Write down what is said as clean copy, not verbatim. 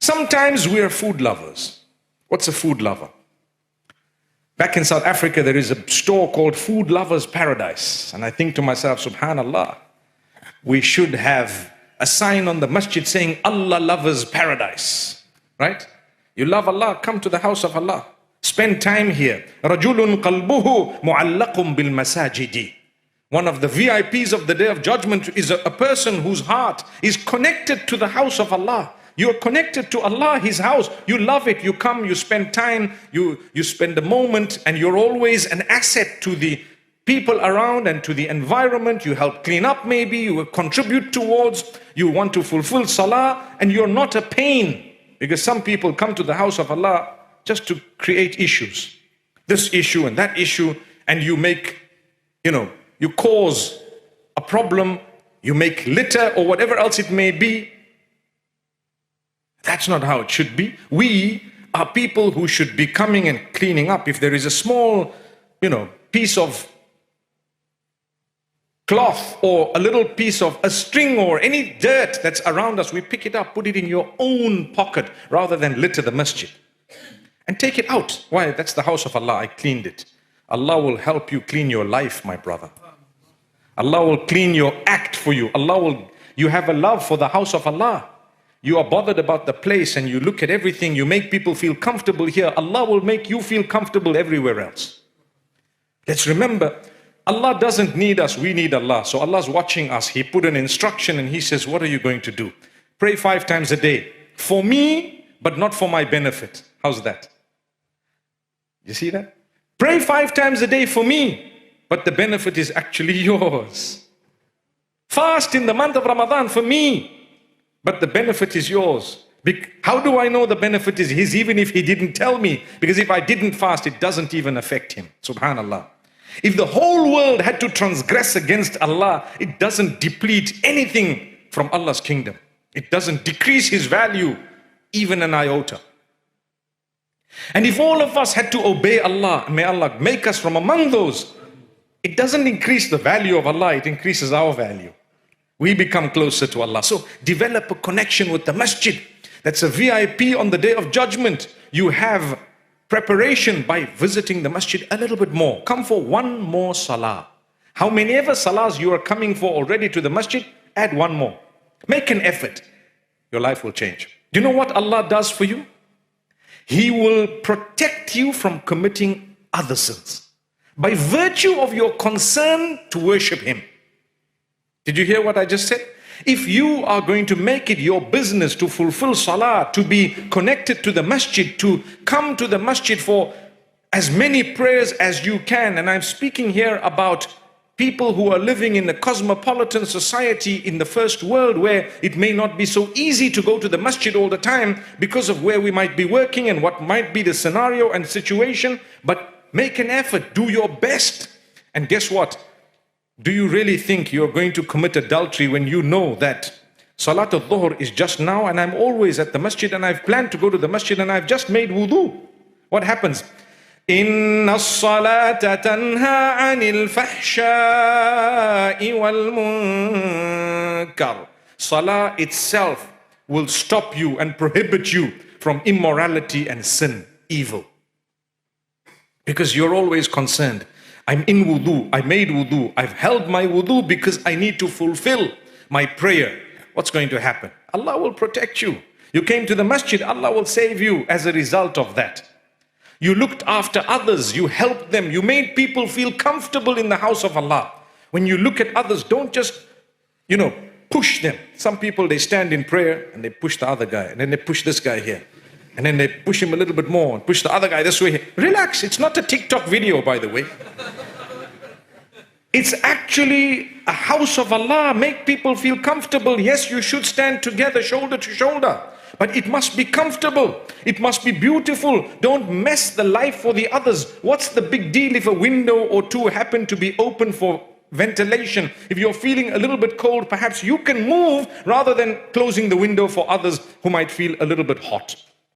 Sometimes we are food lovers. What's a food lover? Back in South Africa, there is a store called Food Lovers Paradise. And I think to myself, subhanallah, we should have a sign on the masjid saying, Allah lovers paradise. Right? You love Allah, come to the house of Allah. Spend time here. رَجُلٌ قَلْبُهُ مُعَلَّقٌ بِالْمَسَاجِدِ. One of the VIPs of the Day of Judgment is a person whose heart is connected to the house of Allah. You're connected to Allah, His house. You love it. You come, you spend time, you spend a moment, and you're always an asset to the people around and to the environment. You help clean up maybe, you will contribute towards, you want to fulfill salah, and you're not a pain. Because some people come to the house of Allah just to create issues. This issue and that issue, and you make, you cause a problem, you make litter or whatever else it may be. That's not how it should be. We are people who should be coming and cleaning up. If there is a small, piece of cloth or a little piece of a string or any dirt that's around us, we pick it up, put it in your own pocket rather than litter the masjid. And take it out. Why? That's the house of Allah. I cleaned it. Allah will help you clean your life, my brother. Allah will clean your act for you. You have a love for the house of Allah. You are bothered about the place and you look at everything. You make people feel comfortable here. Allah will make you feel comfortable everywhere else. Let's remember, Allah doesn't need us. We need Allah. So Allah's watching us. He put an instruction and He says, what are you going to do? Pray 5 times a day. For me, but not for my benefit. How's that? You see that? Pray 5 times a day for me, but the benefit is actually yours. Fast in the month of Ramadan for me, but the benefit is yours. How do I know the benefit is his even if he didn't tell me? Because if I didn't fast, it doesn't even affect him. Subhanallah. If the whole world had to transgress against Allah, it doesn't deplete anything from Allah's kingdom. It doesn't decrease His value even an iota. And if all of us had to obey Allah, may Allah make us from among those, it doesn't increase the value of Allah, it increases our value. We become closer to Allah. So develop a connection with the masjid. That's a VIP on the Day of Judgment. You have preparation by visiting the masjid a little bit more. Come for one more salah. How many ever salahs you are coming for already to the masjid, add one more. Make an effort. Your life will change. Do you know what Allah does for you? He will protect you from committing other sins by virtue of your concern to worship Him. Did you hear what I just said? If you are going to make it your business to fulfill salah, to be connected to the masjid, to come to the masjid for as many prayers as you can, and I'm speaking here about people who are living in a cosmopolitan society in the first world where it may not be so easy to go to the masjid all the time because of where we might be working and what might be the scenario and situation, but make an effort, do your best. And guess what? Do you really think you're going to commit adultery when you know that Salat al-Dhuhr is just now and I'm always at the masjid and I've planned to go to the masjid and I've just made wudu? What happens? Inna as-salata tanha 'anil fahsha'i wal munkar. Salah itself will stop you and prohibit you from immorality and sin, evil. Because you're always concerned. I'm in wudu, I made wudu, I've held my wudu because I need to fulfill my prayer. What's going to happen? Allah will protect you. You came to the masjid, Allah will save you as a result of that. You looked after others, you helped them, you made people feel comfortable in the house of Allah. When you look at others, don't just, push them. Some people, they stand in prayer and they push the other guy, and then they push this guy here. And then they push him a little bit more and push the other guy this way. Relax, it's not a TikTok video, by the way. It's actually a house of Allah. Make people feel comfortable. Yes, you should stand together, shoulder to shoulder. But it must be comfortable. It must be beautiful. Don't mess the life for the others. What's the big deal if a window or two happen to be open for ventilation? If you're feeling a little bit cold, perhaps you can move rather than closing the window for others who might feel a little bit hot.